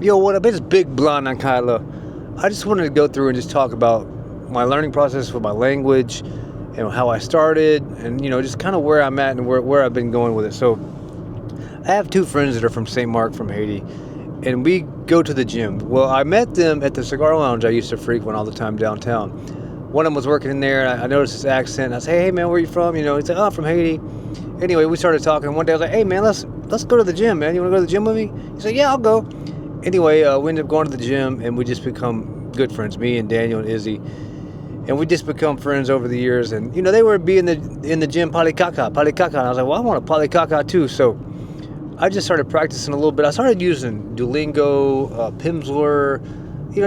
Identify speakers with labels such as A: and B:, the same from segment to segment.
A: Yo, what up? It's Big Blonde on Kyla. I just wanted to go through and just talk about my learning process with my language and how I started and, just kind of where I'm at and where I've been going with it. So I have two friends that are from St. Mark from Haiti, and we go to the gym. Well, I met them at the cigar lounge I used to frequent all the time downtown. One of them was working in there, and I noticed his accent. I said, hey, man, where are you from? He said, oh, I'm from Haiti. Anyway, we started talking, and one day I was like, hey, man, let's go to the gym, man. You want to go to the gym with me? He said, yeah, I'll go. Anyway, we ended up going to the gym, and we just become good friends, me and Daniel and Izzy. And we just become friends over the years. And, they were in the gym, palikaka. And I was like, well, I want a palikaka too. So I just started practicing a little bit. I started using Duolingo, Pimsleur,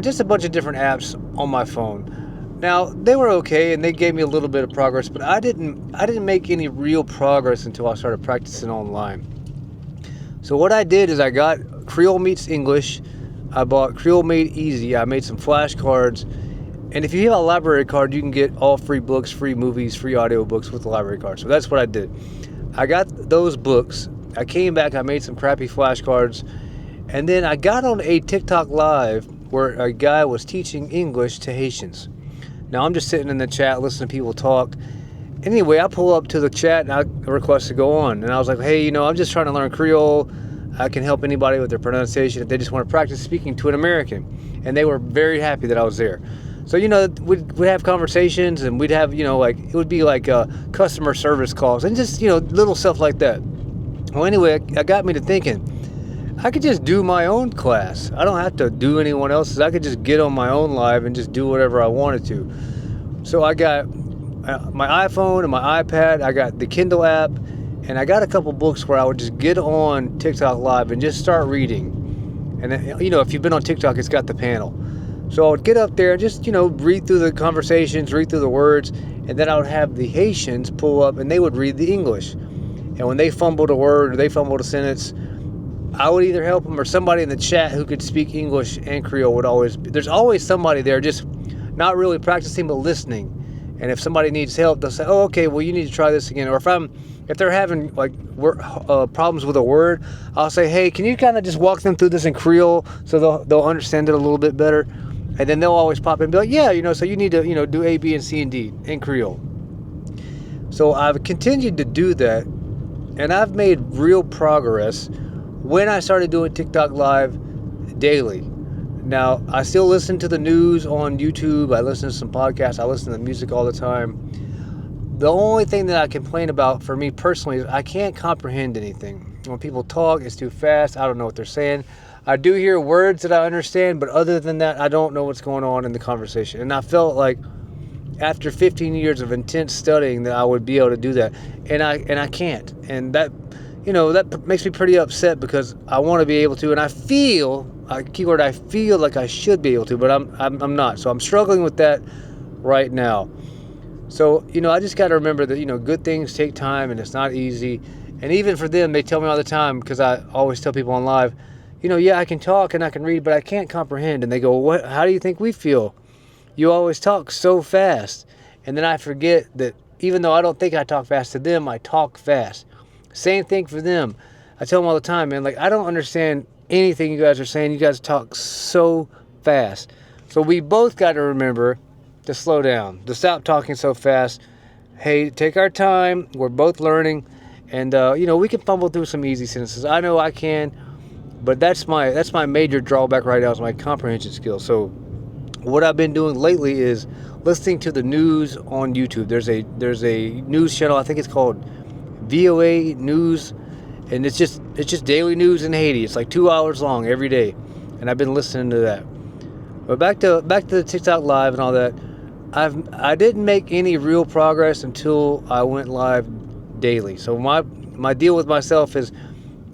A: just a bunch of different apps on my phone. Now, they were okay, and they gave me a little bit of progress, but I didn't make any real progress until I started practicing online. So what I did is I got Kreyòl Meets English. I bought Kreyòl Made Easy. I made some flashcards. And if you have a library card, you can get all free books, free movies, free audiobooks with the library card. So that's what I did. I got those books. I came back. I made some crappy flashcards. And then I got on a TikTok live where a guy was teaching English to Haitians. Now, I'm just sitting in the chat listening to people talk. Anyway, I pull up to the chat and I request to go on. And I was like, hey, I'm just trying to learn Kreyòl. I can help anybody with their pronunciation if they just want to practice speaking to an American. And they were very happy that I was there. So, we'd have conversations and we'd have, it would be like customer service calls and just, little stuff like that. Well, anyway, it got me to thinking, I could just do my own class. I don't have to do anyone else's. I could just get on my own live and just do whatever I wanted to. So I got my iPhone and my iPad. I got the Kindle app, and I got a couple books where I would just get on TikTok live and just start reading. And then, if you've been on TikTok, it's got the panel. So I would get up there and just, read through the conversations, read through the words, and then I would have the Haitians pull up and they would read the English. And when they fumbled a word or they fumbled a sentence, I would either help them or somebody in the chat who could speak English and Kreyòl would always be. There's always somebody there just not really practicing but listening. And if somebody needs help, they'll say, oh, okay, well, you need to try this again. Or if they're having problems with a word, I'll say, hey, can you kind of just walk them through this in Kreyòl so they'll understand it a little bit better? And then they'll always pop in and be like, yeah, so you need to, do A, B, and C, and D in Kreyòl. So I've continued to do that, and I've made real progress when I started doing TikTok Live daily. Now, I still listen to the news on YouTube. I listen to some podcasts. I listen to music all the time. The only thing that I complain about for me personally is I can't comprehend anything. When people talk, it's too fast. I don't know what they're saying. I do hear words that I understand, but other than that, I don't know what's going on in the conversation. And I felt like after 15 years of intense studying that I would be able to do that. And I can't. And that, that makes me pretty upset because I want to be able to. And I feel, keyword, I feel like I should be able to, but I'm not. So I'm struggling with that right now. So, I just got to remember that, good things take time and it's not easy. And even for them, they tell me all the time, because I always tell people on live, yeah, I can talk and I can read, but I can't comprehend. And they go, what? How do you think we feel? You always talk so fast. And then I forget that even though I don't think I talk fast to them, I talk fast. Same thing for them. I tell them all the time, man, I don't understand anything you guys are saying. You guys talk so fast. So we both got to remember to slow down, to stop talking so fast. Hey, take our time. We're both learning. And, we can fumble through some easy sentences. I know I can. But that's my major drawback right now is my comprehension skills. So what I've been doing lately is listening to the news on YouTube. There's a news channel, I think it's called VOA News, and it's just daily news in Haiti. It's like 2 hours long every day, and I've been listening to that. But back to the TikTok Live and all that, I didn't make any real progress until I went live daily. So my deal with myself is,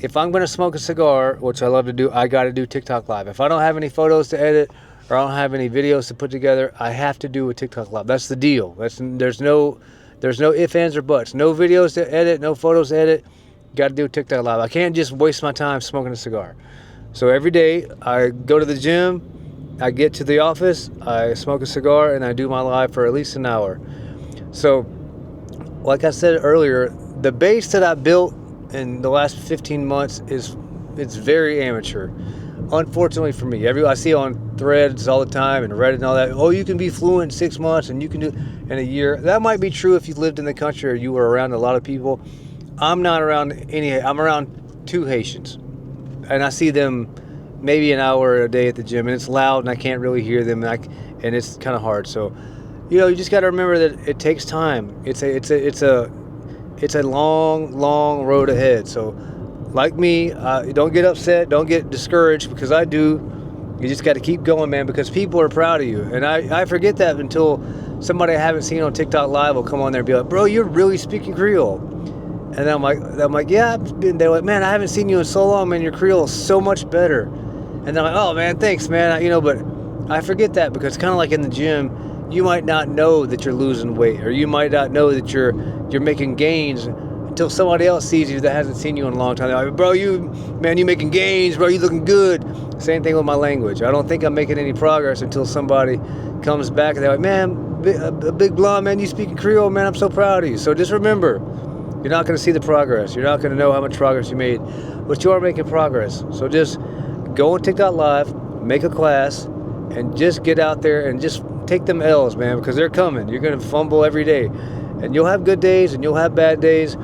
A: if I'm going to smoke a cigar, which I love to do, I got to do TikTok Live. If I don't have any photos to edit or I don't have any videos to put together, I have to do a TikTok Live. That's the deal. There's no ifs, ands, or buts. No videos to edit, no photos to edit. Got to do a TikTok Live. I can't just waste my time smoking a cigar. So every day I go to the gym, I get to the office, I smoke a cigar, and I do my live for at least an hour. So, like I said earlier, the base that I built in the last 15 months it's very amateur. unfortunately for me, I see on threads all the time and Reddit and all that. Oh, you can be fluent in 6 months and you can do it in a year. That might be true if you lived in the country or you were around a lot of people. I'm not around any. I'm around 2 Haitians, and I see them maybe an hour a day at the gym, and it's loud and I can't really hear them, and it's kind of hard. So, you just got to remember that it takes time. It's a long road ahead. So, like me, don't get upset, don't get discouraged, because I do. You just got to keep going, man, because people are proud of you. And I forget that until somebody I haven't seen on TikTok Live will come on there and be like, bro, you're really speaking Kreyòl. And I'm like, yeah. They're like, man, I haven't seen you in so long, man. Your Kreyòl is so much better. And they're like, oh, man, thanks, man. But I forget that, because it's kind of like in the gym, you might not know that you're losing weight, or you might not know that you're making gains until somebody else sees you that hasn't seen you in a long time. They're like, bro, you making gains, bro, you looking good. Same thing with my language. I don't think I'm making any progress until somebody comes back and they're like, man, a big blonde, man, you speaking Kreyòl, man, I'm so proud of you. So just remember, you're not going to see the progress. You're not going to know how much progress you made, but you are making progress. So just go on TikTok Live, make a class, and just get out there and just take them L's, man, because they're coming. You're going to fumble every day. And you'll have good days and you'll have bad days.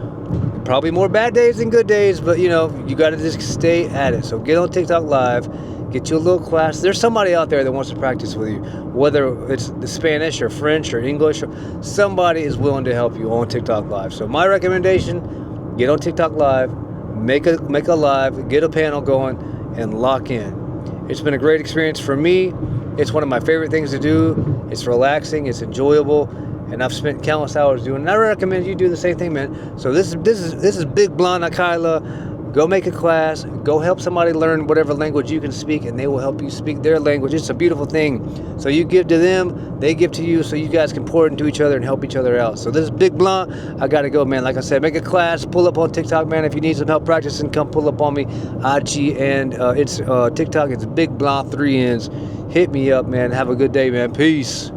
A: Probably more bad days than good days, but you got to just stay at it. So get on TikTok Live, get you a little class. There's somebody out there that wants to practice with you, whether it's the Spanish or French or English. Somebody is willing to help you on TikTok Live. So my recommendation, get on TikTok Live, make a live, get a panel going, and lock in. It's been a great experience for me. It's one of my favorite things to do. It's relaxing, it's enjoyable, and I've spent countless hours doing it. And I recommend you do the same thing, man. So this is Big Blonde Kyla. Go make a class. Go help somebody learn whatever language you can speak, and they will help you speak their language. It's a beautiful thing. So you give to them, they give to you, so you guys can pour it into each other and help each other out. So this is Big Blonde. I got to go, man. Like I said, make a class. Pull up on TikTok, man. If you need some help practicing, come pull up on me. IG and it's TikTok. It's Big Blonde 3 N's. Hit me up, man. Have a good day, man. Peace.